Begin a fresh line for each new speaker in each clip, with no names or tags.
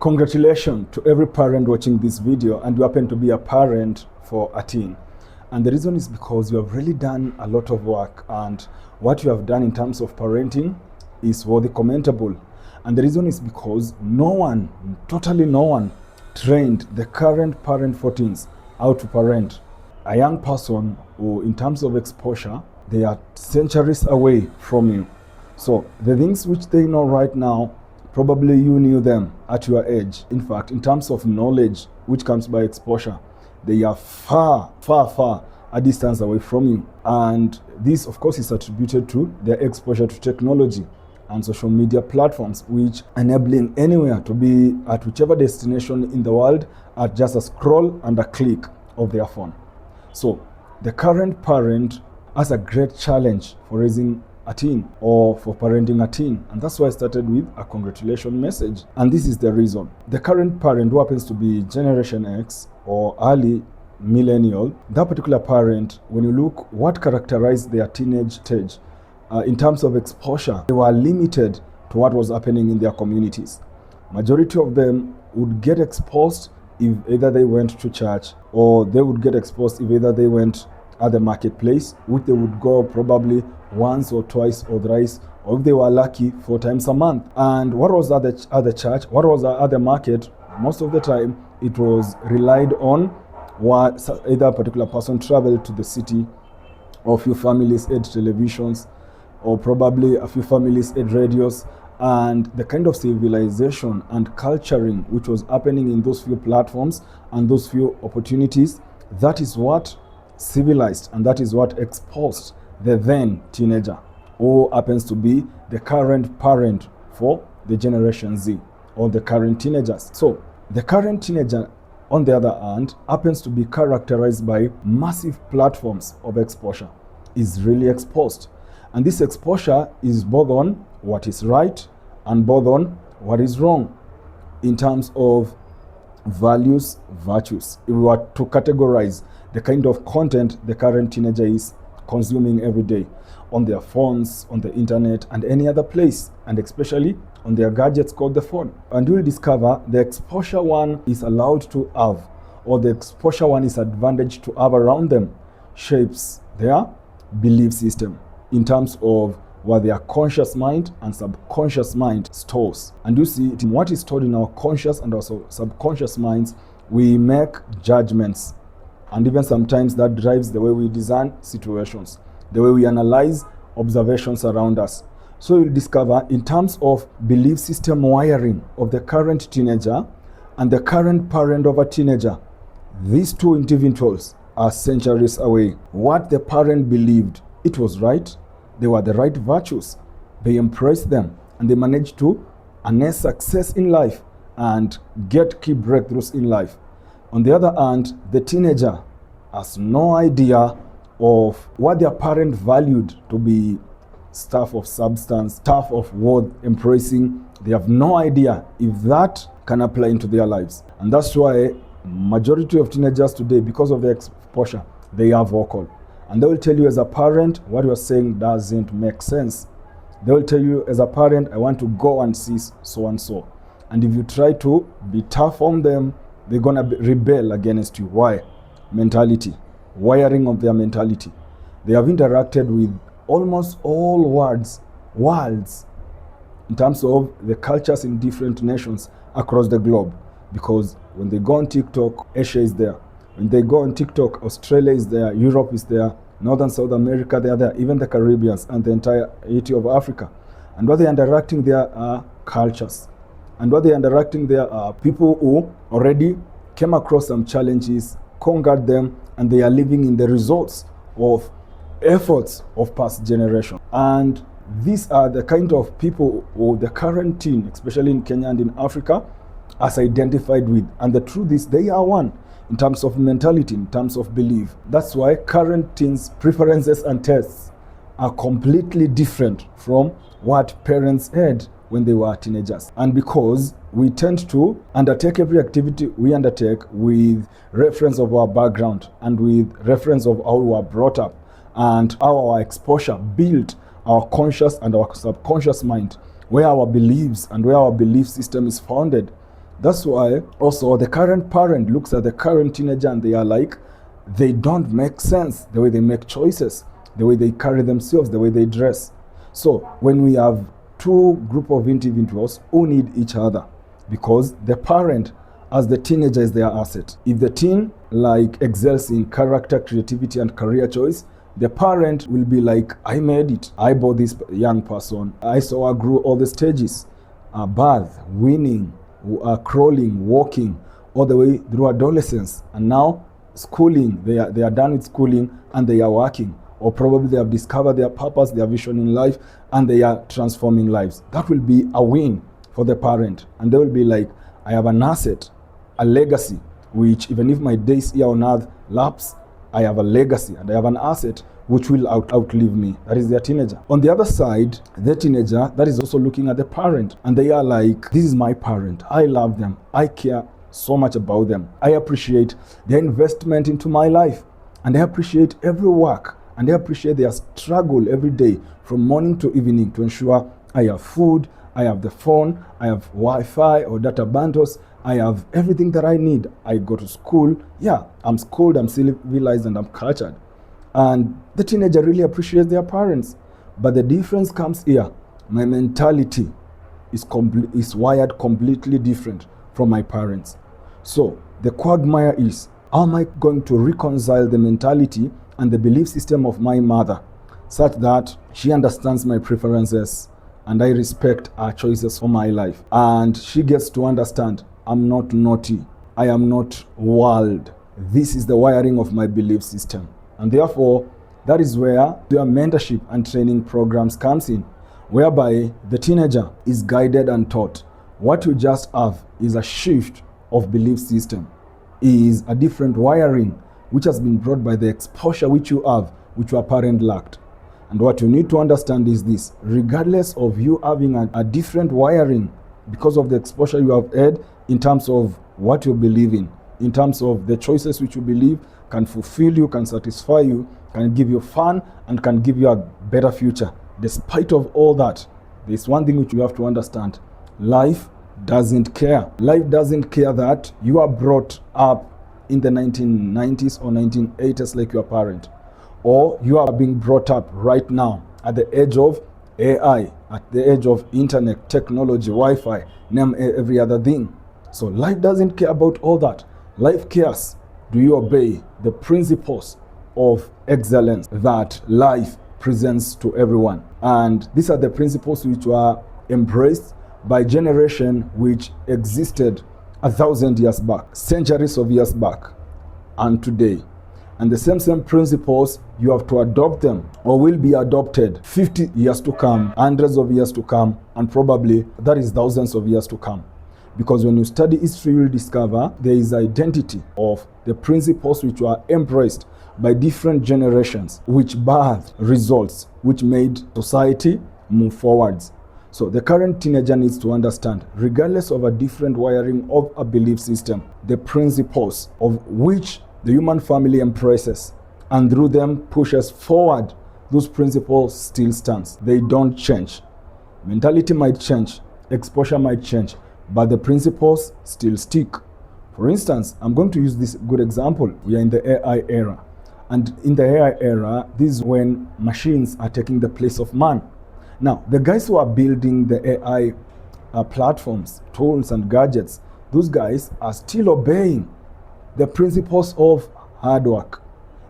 Congratulations to every parent watching this video and you happen to be a parent for a teen. And the reason is because you have really done a lot of work, and what you have done in terms of parenting is worthy commendable. And the reason is because totally no one trained the current parent for teens how to parent a young person who, in terms of exposure, they are centuries away from you. So the things which they know right now, probably you knew them at your age. In fact, in terms of knowledge, which comes by exposure, they are far a distance away from you. And this, of course, is attributed to their exposure to technology and social media platforms, which enabling anywhere to be at whichever destination in the world at just a scroll and a click of their phone. So the current parent has a great challenge for raising a teen or for parenting a teen, and that's why I started with a congratulations message. And this is the reason. The current parent, who happens to be Generation X or early millennial, that particular parent, when you look what characterized their teenage stage, in terms of exposure, they were limited to what was happening in their communities. Majority of them would get exposed if either they went to church, or they would get exposed if either they went at the marketplace, which they would go probably once or twice or thrice, or if they were lucky 4 times a month. And what was at the church, what was at the market, most of the time it was relied on what either a particular person traveled to the city, or a few families had televisions, or probably a few families had radios, and the kind of civilization and culturing which was happening in those few platforms and those few opportunities, that is what civilized and that is what exposed the then teenager, who happens to be the current parent for the Generation Z or the current teenagers. So the current teenager, on the other hand, happens to be characterized by massive platforms of exposure, is really exposed. And this exposure is both on what is right and both on what is wrong in terms of values, virtues. If we were to categorize the kind of content the current teenager is consuming every day on their phones, on the internet, and any other place, and especially on their gadgets called the phone. And you will discover the exposure one is allowed to have, or the exposure one is advantage to have around them, shapes their belief system in terms of what their conscious mind and subconscious mind stores. And you see, what is stored in our conscious and also subconscious minds, we make judgments. And even sometimes that drives the way we design situations, the way we analyze observations around us. So you'll discover, in terms of belief system wiring of the current teenager and the current parent of a teenager, these two individuals are centuries away. What the parent believed, it was right, they were the right virtues, they embraced them, and they managed to harness success in life and get key breakthroughs in life. On the other hand, the teenager has no idea of what their parent valued to be stuff of substance, stuff of worth embracing. They have no idea if that can apply into their lives. And that's why majority of teenagers today, because of their exposure, they are vocal. And they will tell you as a parent, what you are saying doesn't make sense. They will tell you as a parent, I want to go and see so and so. And if you try to be tough on them, they're going to rebel against you. Why? Mentality, wiring of their mentality. They have interacted with almost all worlds in terms of the cultures in different nations across the globe. Because when they go on TikTok, Asia is there. When they go on TikTok, Australia is there, Europe is there, Northern South America, they are there, even the Caribbeans and the entirety of Africa. And what they are interacting there are cultures. And what they are interacting there are people who already came across some challenges, conquered them, and they are living in the results of efforts of past generations. And these are the kind of people who the current teen, especially in Kenya and in Africa, has identified with. And the truth is, they are one in terms of mentality, in terms of belief. That's why current teens' preferences and tastes are completely different from what parents had when they were teenagers. And because we tend to undertake every activity we undertake with reference of our background and with reference of how we were brought up and how our exposure built our conscious and our subconscious mind, where our beliefs and where our belief system is founded. That's why also the current parent looks at the current teenager and they are like, they don't make sense, the way they make choices, the way they carry themselves, the way they dress. So when we have two group of individuals who need each other, because the parent as the teenager is their asset. If the teen like excels in character, creativity and career choice, the parent will be like, I made it. I bought this young person. I saw her grow all the stages, birth, winning, crawling, walking, all the way through adolescence. And now schooling, they are done with schooling and they are working. Or probably they have discovered their purpose, their vision in life, and they are transforming lives. That will be a win for the parent. And they will be like, I have an asset, a legacy, which even if my days here on earth lapse, I have a legacy and I have an asset which will outlive me. That is their teenager. On the other side, the teenager that is also looking at the parent and they are like, this is my parent. I love them. I care so much about them. I appreciate their investment into my life and I appreciate every work and I appreciate their struggle every day from morning to evening to ensure I have food, I have the phone, I have Wi-Fi or data bundles, I have everything that I need. I go to school. Yeah, I'm schooled, I'm civilized, and I'm cultured. And the teenager really appreciates their parents. But the difference comes here. My mentality is wired completely different from my parents. So the quagmire is, how am I going to reconcile the mentality and the belief system of my mother such that she understands my preferences and I respect her choices for my life. And she gets to understand I'm not naughty. I am not wild. This is the wiring of my belief system. And therefore, that is where their mentorship and training programs comes in, whereby the teenager is guided and taught. What you just have is a shift of belief system, is a different wiring which has been brought by the exposure which you have, which your parent lacked. And what you need to understand is this: regardless of you having a different wiring because of the exposure you have had in terms of what you believe in terms of the choices which you believe can fulfill you, can satisfy you, can give you fun, and can give you a better future. Despite of all that, there's one thing which you have to understand. Life doesn't care. Life doesn't care that you are brought up in the 1990s or 1980s like your parent, or you are being brought up right now at the age of AI, at the age of internet, technology, Wi-Fi, name every other thing. So life doesn't care about all that. Life cares. Do you obey the principles of excellence that life presents to everyone? And these are the principles which were embraced by generation which existed 1,000 years back, centuries of years back, and today. And the same principles, you have to adopt them or will be adopted 50 years to come, hundreds of years to come, and probably that is thousands of years to come. Because when you study history, you will discover there is identity of the principles which were embraced by different generations, which birthed results, which made society move forwards. So the current teenager needs to understand, regardless of a different wiring of a belief system, the principles of which the human family embraces and through them pushes forward, those principles still stands. They don't change. Mentality might change, exposure might change, but the principles still stick. For instance, I'm going to use this good example. We are in the AI era. And in the AI era, this is when machines are taking the place of man. Now, the guys who are building the AI platforms, tools, and gadgets, those guys are still obeying the principles of hard work,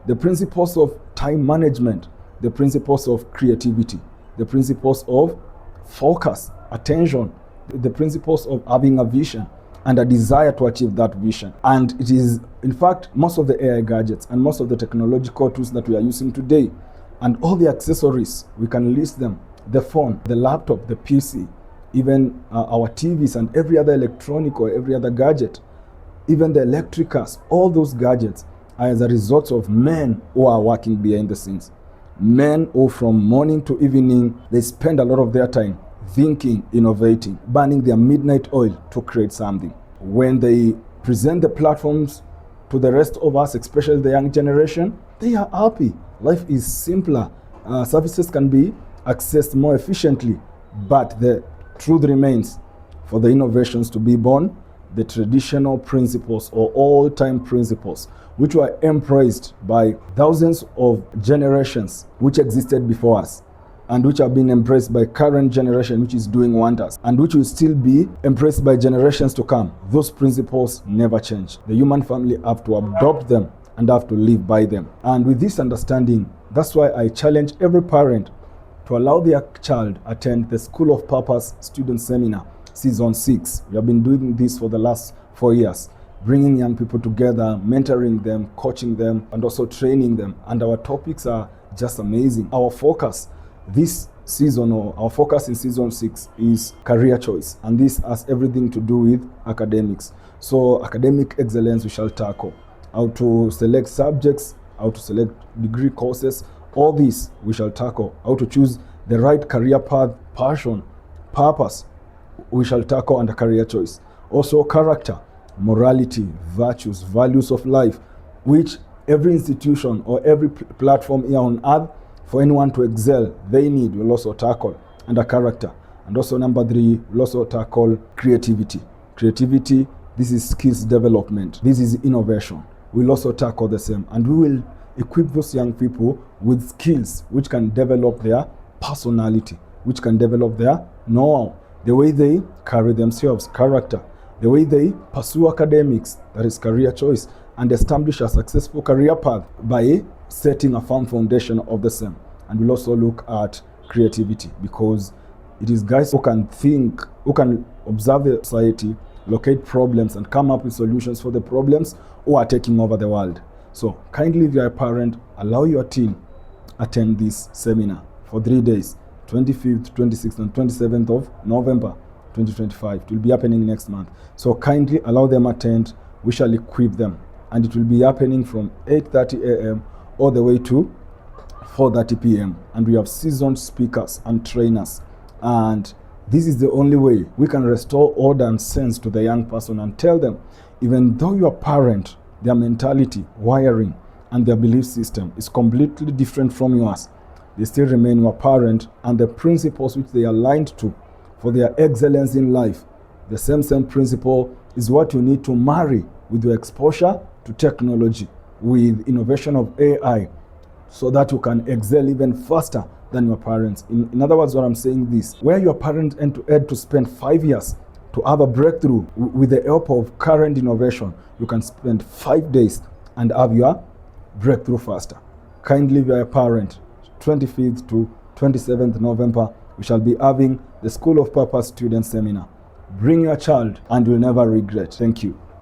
the principles of time management, the principles of creativity, the principles of focus, attention, the principles of having a vision and a desire to achieve that vision. And it is, in fact, most of the AI gadgets and most of the technological tools that we are using today and all the accessories, we can list them: the phone, the laptop, the PC, even our TVs and every other electronic or every other gadget, even the electric cars, all those gadgets are as a result of men who are working behind the scenes. Men who from morning to evening, they spend a lot of their time thinking, innovating, burning their midnight oil to create something. When they present the platforms to the rest of us, especially the young generation, they are happy. Life is simpler. Services can be accessed more efficiently, but the truth remains: for the innovations to be born, the traditional principles or all-time principles which were embraced by thousands of generations which existed before us, and which have been embraced by current generation, which is doing wonders, and which will still be embraced by generations to come. Those principles never change. The human family have to adopt them and have to live by them. And with this understanding, that's why I challenge every parent to allow their child attend the School of Purpose Student Seminar, Season 6. We have been doing this for the last 4 years, bringing young people together, mentoring them, coaching them, and also training them. And our topics are just amazing. Our focus this season, or our focus in Season 6, is career choice. And this has everything to do with academics. So academic excellence we shall tackle. How to select subjects, how to select degree courses, all this we shall tackle. How to choose the right career path, passion, purpose, we shall tackle under career choice. Also character, morality, virtues, values of life, which every institution or every platform here on earth, for anyone to excel, they need, will also tackle under character. And also number 3, we'll also tackle creativity. Creativity, this is skills development. This is innovation. We'll also tackle the same. And we will equip those young people with skills which can develop their personality, which can develop their know-how, the way they carry themselves, character, the way they pursue academics, that is career choice, and establish a successful career path by setting a firm foundation of the same. And we'll also look at creativity, because it is guys who can think, who can observe the society, locate problems, and come up with solutions for the problems, who are taking over the world. So kindly, if you are a parent, allow your teen attend this seminar for 3 days, 25th, 26th, and 27th of November 2025. It will be happening next month. So kindly allow them attend. We shall equip them, and it will be happening from 8:30 a.m. all the way to 4:30 p.m. And we have seasoned speakers and trainers. And this is the only way we can restore order and sense to the young person and tell them, even though your parent, their mentality, wiring, and their belief system is completely different from yours, they still remain your parent, and the principles which they are aligned to for their excellence in life, the same principle is what you need to marry with your exposure to technology, with innovation of AI, so that you can excel even faster than your parents. In other words, what I'm saying this, where your parents had to spend 5 years to have a breakthrough with the help of current innovation, you can spend 5 days and have your breakthrough faster. Kindly, if you are a parent, 25th to 27th November, we shall be having the School of Purpose Student Seminar. Bring your child and you'll never regret. Thank you.